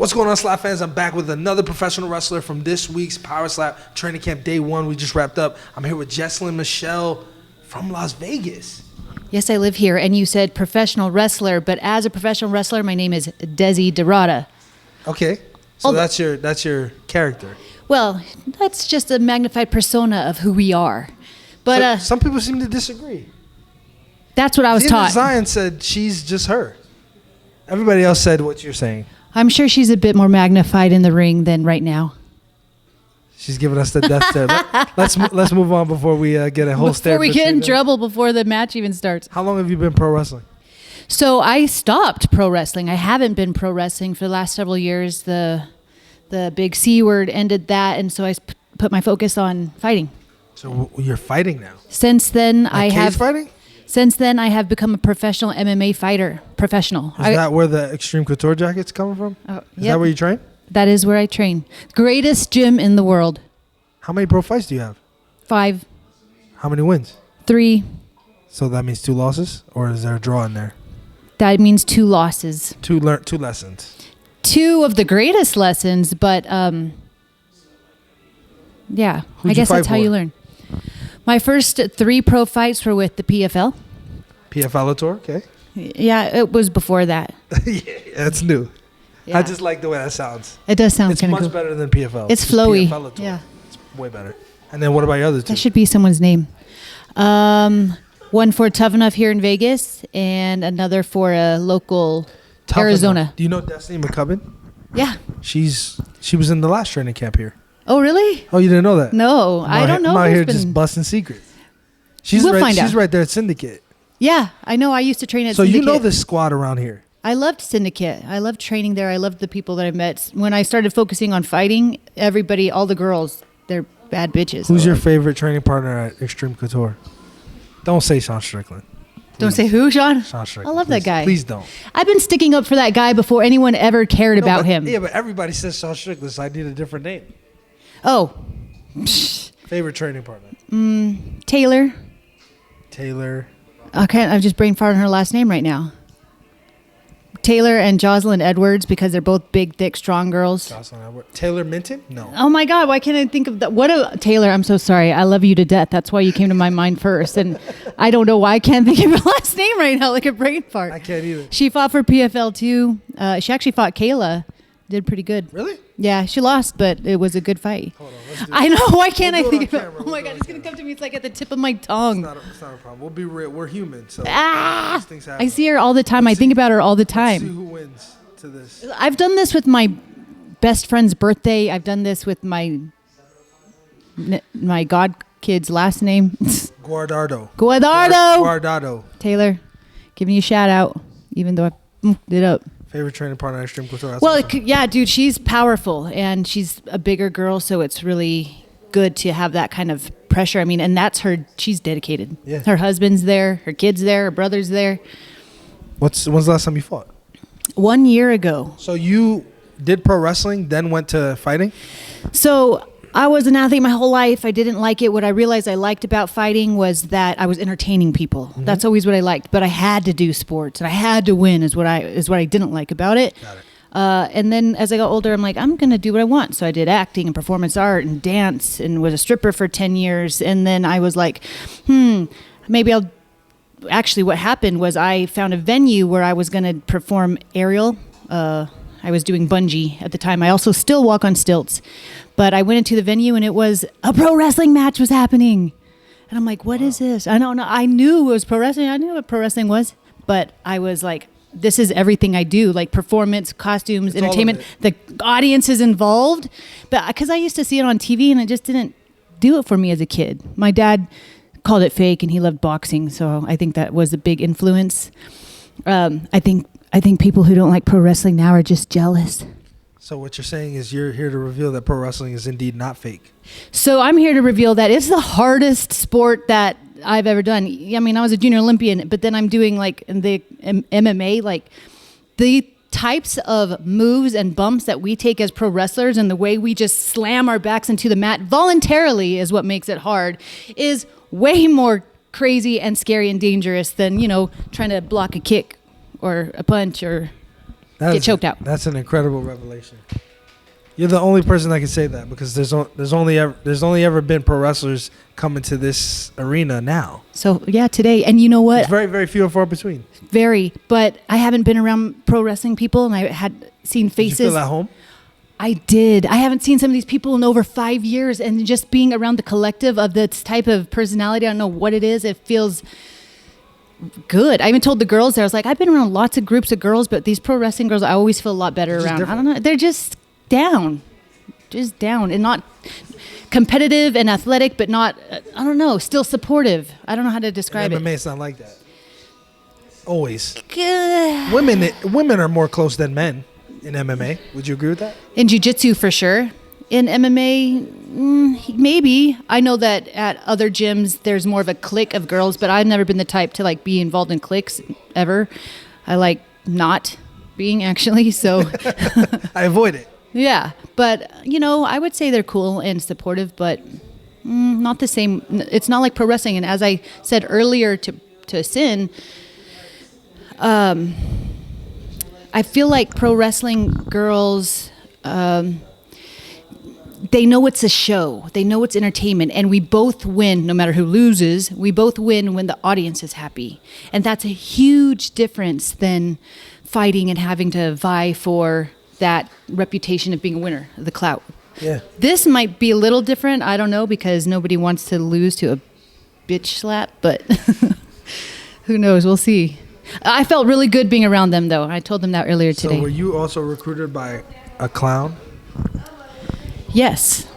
What's going on, Slap fans? I'm back with another professional wrestler from this week's Power Slap Training Camp Day 1. We just wrapped up. I'm here with Jeslen Michelle from Las Vegas. Yes, I live here, and you said professional wrestler, but as a professional wrestler, my name is Desi Dorada. Okay, so that's your character. Well, that's just a magnified persona of who we are. But some people seem to disagree. That's what I was taught. Zion said she's just her. Everybody else said what you're saying. I'm sure she's a bit more magnified in the ring than right now. She's giving us the death stare. Let's move on before we get a whole stare. Before we get in trouble before the match even starts. How long have you been pro wrestling? So I stopped pro wrestling. I haven't been pro wrestling for the last several years. The big C word ended that, and so I put my focus on fighting. So you're fighting now? Since then, fighting? Since then, I have become a professional MMA fighter. Professional. Is that where the Extreme Couture jacket's coming from? Is that where you train? That is where I train. Greatest gym in the world. How many pro fights do you have? 5. How many wins? 3. So that means 2 losses? Or is there a draw in there? That means 2 losses. 2 lessons. 2 of the greatest lessons, but yeah. I guess that's how you learn. My first 3 pro fights were with the PFL. PFL Tour, okay. Yeah, it was before that. Yeah, that's new. Yeah. I just like the way that sounds. It does sound kind of cool. It's much better than PFL. It's flowy. PFL Tour. Yeah. It's way better. And then what about your other 2? That should be someone's name. One for Tough Enough here in Vegas and another for a local Arizona. Enough. Do you know Destiny McCubbin? Yeah. She was in the last training camp here. Oh, really? Oh, you didn't know that? No, I don't know. I'm out here just busting secrets. She's right there at Syndicate. Yeah, I know. I used to train at Syndicate. So you know this squad around here. I loved Syndicate. I loved training there. I loved the people that I met. When I started focusing on fighting, everybody, all the girls, they're bad bitches. Who's your favorite training partner at Extreme Couture? Don't say Sean Strickland. Please. Don't say who, Sean? Sean Strickland. I love that guy. Please don't. I've been sticking up for that guy before anyone ever cared about him. Yeah, but everybody says Sean Strickland, so I need a different name. Oh. Favorite training partner? Taylor. I'm just brain farting her last name right now. Taylor and Jeslen Edwards, because they're both big, thick, strong girls. Taylor Minton? No. Oh my God, why can't I think of that? Taylor, I'm so sorry. I love you to death. That's why you came to my mind first. And I don't know why I can't think of her last name right now, like a brain fart. I can't either. She fought for PFL too. She actually fought Kayla. Did pretty good. Really? Yeah, she lost, but it was a good fight. Hold on, let's do I know. Why can't I think of it? Camera. Oh my God, it's going to come to me. It's like at the tip of my tongue. It's not a problem. We'll be real. We're human, so these things happen. I see her all the time. I think about her all the time. Let's see who wins to this. I've done this with my best friend's birthday. I've done this with my god kid's last name. Guardado. Taylor, giving you a shout out, even though I did it up. Favorite training partner at Extreme Couture? Well, yeah, dude, she's powerful and she's a bigger girl, so it's really good to have that kind of pressure. I mean, and that's her. She's dedicated. Yeah. Her husband's there, her kid's there, her brother's there. When's the last time you fought? 1 year ago. So you did pro wrestling, then went to fighting? So I was an athlete my whole life. I didn't like it. What I realized I liked about fighting was that I was entertaining people. Mm-hmm. That's always what I liked. But I had to do sports and I had to win is what I didn't like about it. Got it. And then as I got older, I'm like, I'm going to do what I want. So I did acting and performance art and dance and was a stripper for 10 years. And then I was like, maybe I'll... Actually, what happened was I found a venue where I was going to perform aerial. I was doing bungee at the time. I also still walk on stilts. But I went into the venue and it was a pro wrestling match was happening. And I'm like, what is this? I don't know. I knew it was pro wrestling. I knew what pro wrestling was. But I was like, this is everything I do, like performance, costumes, entertainment. The audience is involved. But because I used to see it on TV and it just didn't do it for me as a kid. My dad called it fake and he loved boxing. So I think that was a big influence. I think people who don't like pro wrestling now are just jealous. So what you're saying is you're here to reveal that pro wrestling is indeed not fake. So I'm here to reveal that it's the hardest sport that I've ever done. I mean, I was a junior Olympian, but then I'm doing like the MMA, like the types of moves and bumps that we take as pro wrestlers and the way we just slam our backs into the mat voluntarily is what makes it hard, is way more crazy and scary and dangerous than, trying to block a kick or a punch or get choked out. That's an incredible revelation. You're the only person that can say that, because there's only ever been pro wrestlers coming to this arena now. So yeah, today, and you know what? It's very, very few and far between. Very, but I haven't been around pro wrestling people, and I had seen faces. Did you feel at home? I did. I haven't seen some of these people in over 5 years, and just being around the collective of this type of personality, I don't know what it is. It feels good. I even told the girls there, I was like, I've been around lots of groups of girls, but these pro wrestling girls, I always feel a lot better around. I don't know. They're just down, and not competitive and athletic, but not, I don't know, still supportive. I don't know how to describe MMA, it. it's not like that. Always. Women are more close than men in MMA. Would you agree with that? In jiu-jitsu, for sure. In MMA, maybe. I know that at other gyms, there's more of a clique of girls, but I've never been the type to like be involved in cliques ever. I like not being, actually, so. I avoid it. Yeah, but, I would say they're cool and supportive, but not the same. It's not like pro wrestling. And as I said earlier to Sin, I feel like pro wrestling girls, they know it's a show. They know it's entertainment. And we both win, no matter who loses. We both win when the audience is happy. And that's a huge difference than fighting and having to vie for that reputation of being a winner, the clout. Yeah. This might be a little different. I don't know, because nobody wants to lose to a bitch slap, but who knows? We'll see. I felt really good being around them, though. I told them that earlier today. So were you also recruited by a clown? Yes.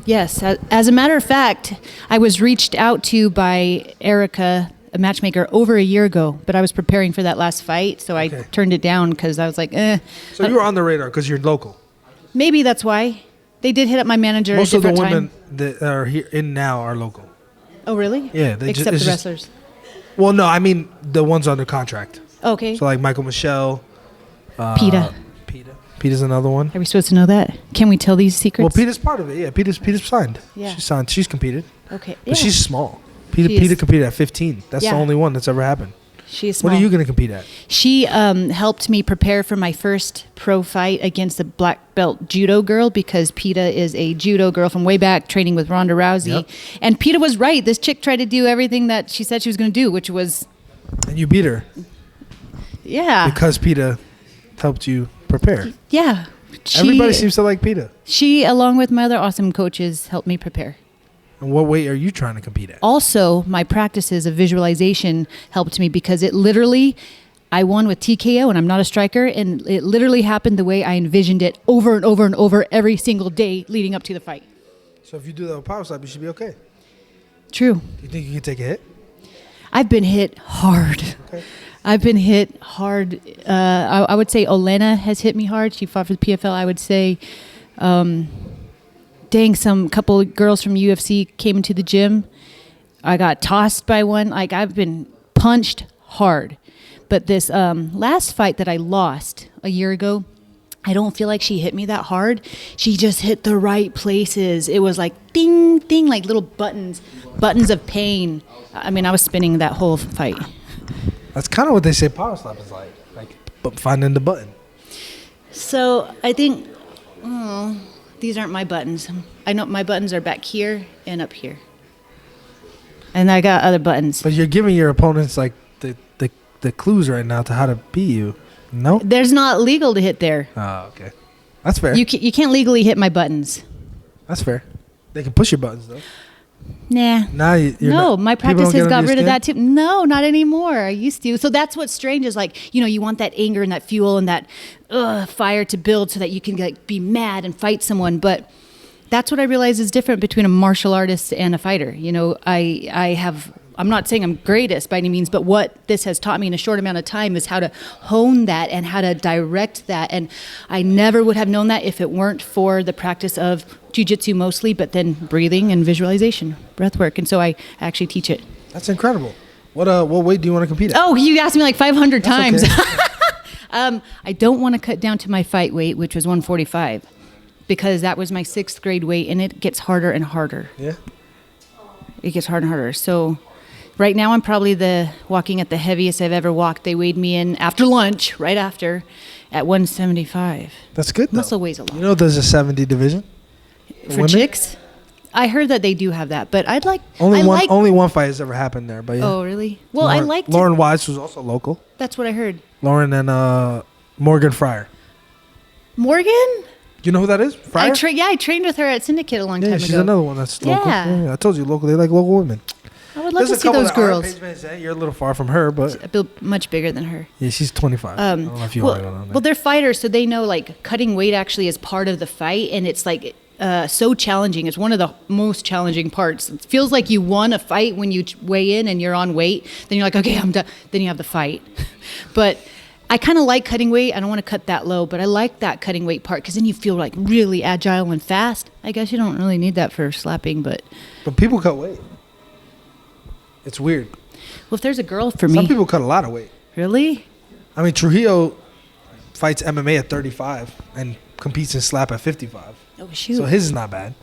As a matter of fact, I was reached out to by Erica, a matchmaker, over a year ago, but I was preparing for that last fight, so I turned it down because I was like, So you were on the radar because you're local. Maybe that's why. They did hit up my manager Most a of the different women time. that are here in now are local. Oh, really? Yeah. Except the wrestlers. Well, no, I mean the ones under contract. Okay. So like Mishelle. PETA. PETA's another one. Are we supposed to know that? Can we tell these secrets? Well, PETA's part of it. Yeah, PETA's signed. Yeah. She's signed. She's competed. Okay. But she's small. PETA competed at 15. That's the only one that's ever happened. She is small. What are you going to compete at? She helped me prepare for my first pro fight against a black belt judo girl, because PETA is a judo girl from way back, training with Ronda Rousey. Yep. And PETA was right. This chick tried to do everything that she said she was going to do, which was... And you beat her. Yeah. Because PETA helped you prepare. Yeah. Everybody seems to like PETA. She, along with my other awesome coaches, helped me prepare. And what weight are you trying to compete at? Also, my practices of visualization helped me, because it literally, I won with TKO, and I'm not a striker, and it literally happened the way I envisioned it over and over and over every single day leading up to the fight. So if you do that with power slap, you should be okay. True. Do you think you can take a hit? I've been hit hard. Okay. I've been hit hard. I would say Olena has hit me hard. She fought for the PFL. I would say... some couple of girls from UFC came into the gym. I got tossed by one. Like, I've been punched hard. But this last fight that I lost a year ago, I don't feel like she hit me that hard. She just hit the right places. It was like ding, ding, like little buttons of pain. I mean, I was spinning that whole fight. That's kind of what they say power slap is like finding the button. So I think... these aren't my buttons. I know my buttons are back here and up here. And I got other buttons. But you're giving your opponents like the clues right now to how to beat you. No? There's not legal to hit there. Oh, okay. That's fair. You can't legally hit my buttons. That's fair. They can push your buttons though. Nah. Now you're my practice has got rid of that too. No, not anymore. I used to. So that's what's strange is like, you want that anger and that fuel and that fire to build so that you can like be mad and fight someone. But that's what I realize is different between a martial artist and a fighter. I'm not saying I'm greatest by any means, but what this has taught me in a short amount of time is how to hone that and how to direct that. And I never would have known that if it weren't for the practice of jiu-jitsu mostly, but then breathing and visualization, breath work. And so I actually teach it. That's incredible. What weight do you want to compete at? Oh, you asked me like 500 That's times. Okay. I don't want to cut down to my fight weight, which was 145, because that was my 6th grade weight, and it gets harder and harder. Yeah. It gets harder and harder. So Right now, I'm probably walking at the heaviest I've ever walked. They weighed me in after lunch, right after, at 175. That's good, though. Muscle weighs a lot. You know there's a 70 division? For women? chicks? I heard that they do have that, but I'd like... Only one fight has ever happened there, but yeah. Oh, really? Well, Lauren Wise was also local. That's what I heard. Lauren and Morgan Fryer. Morgan? You know who that is? Fryer? I trained with her at Syndicate a long time ago. Yeah, she's another one that's local. Yeah, I told you, local. They like local women. I would love to see those girls. You're a little far from her, but... I feel much bigger than her. Yeah, she's 25. I don't know if you are. Well, they're fighters, so they know, like, cutting weight actually is part of the fight, and it's, like, so challenging. It's one of the most challenging parts. It feels like you won a fight when you weigh in and you're on weight. Then you're like, okay, I'm done. Then you have the fight. But I kind of like cutting weight. I don't want to cut that low, but I like that cutting weight part because then you feel, like, really agile and fast. I guess you don't really need that for slapping, but... But people cut weight. It's weird. Well, if there's a girl for me... Some people cut a lot of weight. Really? I mean, Trujillo fights MMA at 35 and competes in slap at 55. Oh, shoot. So his is not bad.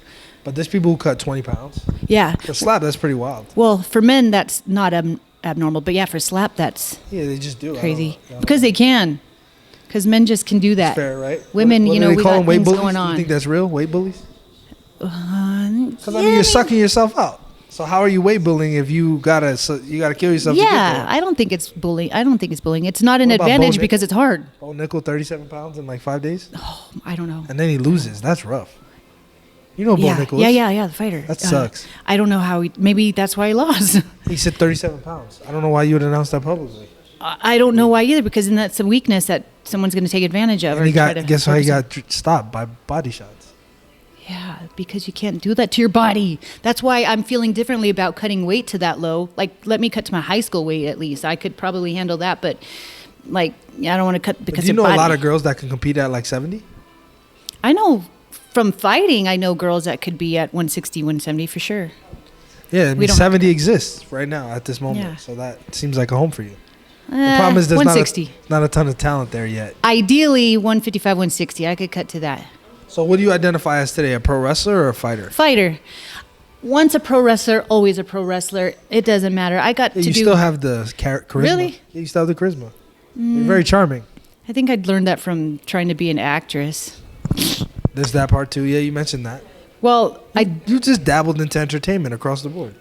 But there's people who cut 20 pounds. Yeah. For slap, that's pretty wild. Well, for men, that's not abnormal. But yeah, for slap, that's they just do. Crazy. Because they can. Because men just can do that. That's fair, right? Women, what we got them weight things bullies? going on. You think that's real, weight bullies? Because Yeah, you're sucking yourself out. So how are you weight bullying if you gotta kill yourself? To get there? I don't think it's bullying. I don't think it's bullying. It's not an What about advantage Bo because it's hard. Bo Nickel, 37 pounds in like 5 days? Oh, I don't know. And then he loses. That's rough. You know Bo Nickel is? Yeah, the fighter. That sucks. I don't know how maybe that's why he lost. He said 37 pounds. I don't know why you would announce that publicly. I don't know why either because then that's a weakness that someone's going to take advantage of. And guess how he got stopped by body shots? Yeah, because you can't do that to your body. That's why I'm feeling differently about cutting weight to that low. Like, let me cut to my high school weight at least. I could probably handle that, but like, I don't want to cut because do you know a lot of girls that can compete at like 70? I know from fighting, I know girls that could be at 160, 170 for sure. Yeah, I mean, 70 exists right now at this moment. Yeah. So that seems like a home for you. The problem is there's 160. not a ton of talent there yet. Ideally, 155, 160. I could cut to that. So what do you identify as today, a pro wrestler or a fighter? Fighter. Once a pro wrestler, always a pro wrestler. It doesn't matter. I got to do... You still have the charisma. Really? Yeah, you still have the charisma. You're very charming. I think I'd learned that from trying to be an actress. There's that part too. Yeah, you mentioned that. Well, You just dabbled into entertainment across the board.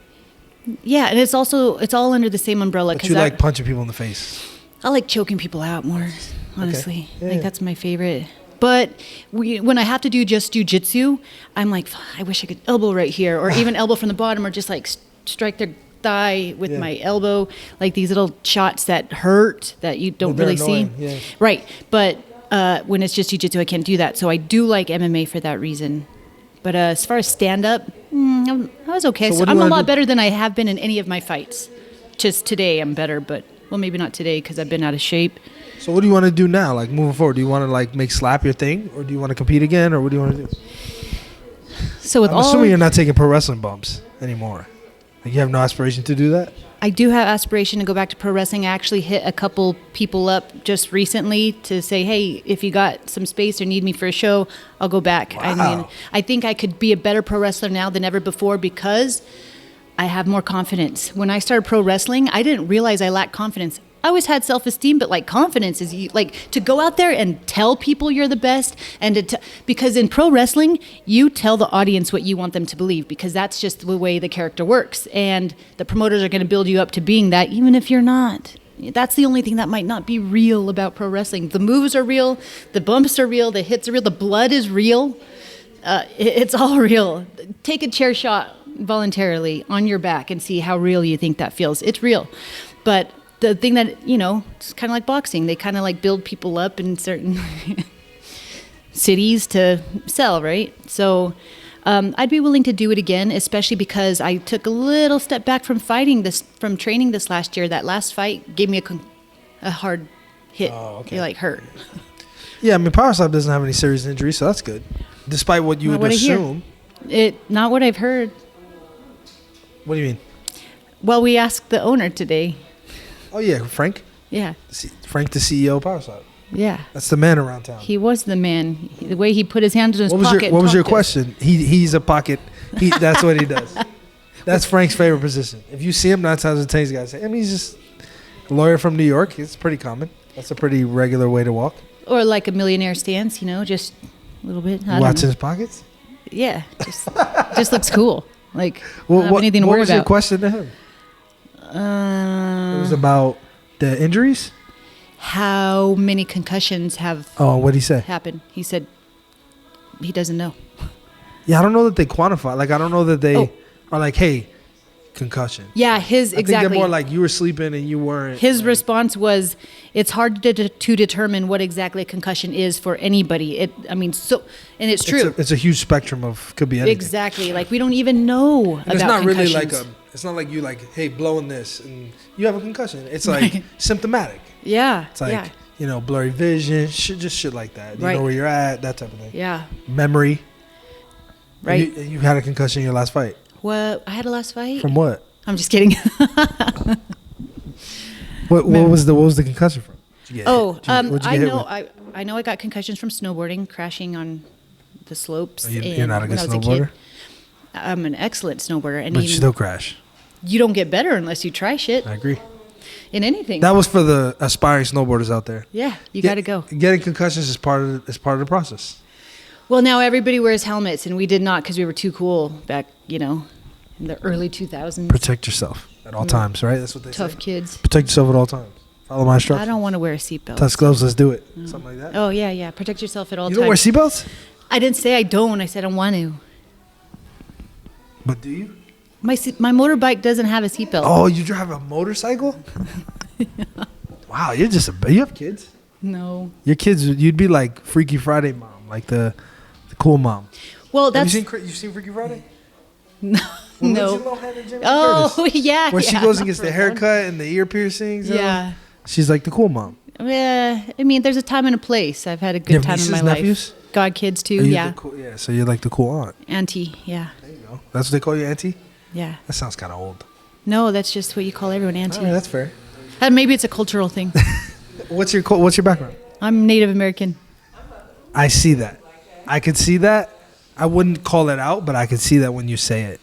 Yeah, and it's all under the same umbrella. But you like punching people in the face. I like choking people out more, honestly. Okay. Yeah, That's my favorite. But when I have to do just jujitsu, I'm like, I wish I could elbow right here, or even elbow from the bottom, or just like strike their thigh with my elbow, like these little shots that hurt that you don't really see. Yeah. Right, but when it's just jujitsu, I can't do that. So I do like MMA for that reason. But as far as stand-up, I was okay. So I'm a lot better than I have been in any of my fights. Just today I'm better, but, well, maybe not today because I've been out of shape. So what do you want to do now, like moving forward? Do you want to like make slap your thing, or do you want to compete again, or what do you want to do? So I'm assuming you're not taking pro wrestling bumps anymore. Like you have no aspiration to do that? I do have aspiration to go back to pro wrestling. I actually hit a couple people up just recently to say, hey, if you got some space or need me for a show, I'll go back. Wow. I mean, I think I could be a better pro wrestler now than ever before because I have more confidence. When I started pro wrestling, I didn't realize I lacked confidence. I always had self-esteem, but like confidence is like to go out there and tell people you're the best, and because in pro wrestling you tell the audience what you want them to believe because that's just the way the character works, and the promoters are going to build you up to being that even if you're not. That's the only thing that might not be real about pro wrestling. The moves are real, the bumps are real, the hits are real, the blood is real. It's all real. Take a chair shot voluntarily on your back and see how real you think that feels. It's real, but the thing that, it's kind of like boxing. They kind of like build people up in certain cities to sell, right? So I'd be willing to do it again, especially because I took a little step back from training this last year. That last fight gave me a hard hit. Oh, okay. You're like hurt. Yeah, I mean, Power Slap doesn't have any serious injuries, so that's good. Despite what you would assume. Not what I've heard. What do you mean? Well, we asked the owner today. Oh, yeah, Frank? Yeah. Frank, the CEO of Power Slap. Yeah. That's the man around town. He was the man. The way he put his hands in his pocket. What was your question? He's a pocket. That's what he does. That's Frank's favorite position. If you see him 9 times out of 10, he's got to say, I mean, he's just a lawyer from New York. It's pretty common. That's a pretty regular way to walk. Or like a millionaire stance, just a little bit. I don't Watching know. his pockets? Yeah, just looks cool. Like, Well, I don't have anything to what worry was your about. question to him? It was about the injuries? How many concussions have Oh, what'd he say? happened? He said he doesn't know. Yeah, I don't know that they quantify. Like, I don't know that they Oh. are like, hey, concussion. Yeah, I think they're more like you were sleeping and you weren't. His like, response was, "It's hard to determine what exactly a concussion is for anybody." And it's true. It's a huge spectrum of could be anything. Exactly. Like we don't even know And about it's not really concussions. it's not like you like, hey, blowing this and you have a concussion. It's like Right. symptomatic. Yeah. It's like, yeah. Blurry vision, shit like that. You Right. know where you're at, that type of thing. Yeah. Memory. Right. You had a concussion in your last fight. What? I had a last fight. From what? I'm just kidding. What was the concussion from? Did you get hit? What'd you I get hit know. with? I know. I got concussions from snowboarding, crashing on the slopes. You're not a good when I was snowboarder? kid. I'm an excellent snowboarder, and But you even still crash. you don't get better unless you try shit I agree. in anything. That was for the aspiring snowboarders out there. Yeah, you got to go. Getting concussions is part of the process. Well, now everybody wears helmets, and we did not because we were too cool back, in the early 2000s. Protect yourself at all times, right? That's what they Tough say. kids. Protect yourself at all times. Follow my I instructions. don't want to wear a seatbelt. Touch gloves, let's do it. Something like that. Oh, yeah. Protect yourself at all You times. don't wear seatbelts? I didn't say I don't. I said I want to. But do you? My motorbike doesn't have a seatbelt. Oh, you drive a motorcycle? Wow, you have kids? No. Your kids, you'd be like Freaky Friday mom, like the cool mom. Well, Have that's... you seen Freaky Friday? No. With No. Lindsay Lohan and Jamie Oh, Curtis. yeah. Where she yeah. goes and gets the haircut and the ear piercings. and all. Yeah. She's like the cool mom. Yeah. I mean, there's a time and a place. I've had a You good have time in nieces, my life. nephews? God kids, too. Are you Yeah. the cool, yeah, so you're like the cool aunt. Auntie. Yeah. There you go. That's what they call you, auntie? Yeah. That sounds kind of old. No, that's just what you call everyone auntie. All right, that's fair. Maybe it's a cultural thing. What's your background? I'm Native American. I see that. I could see that. I wouldn't call it out, but I could see that when you say it.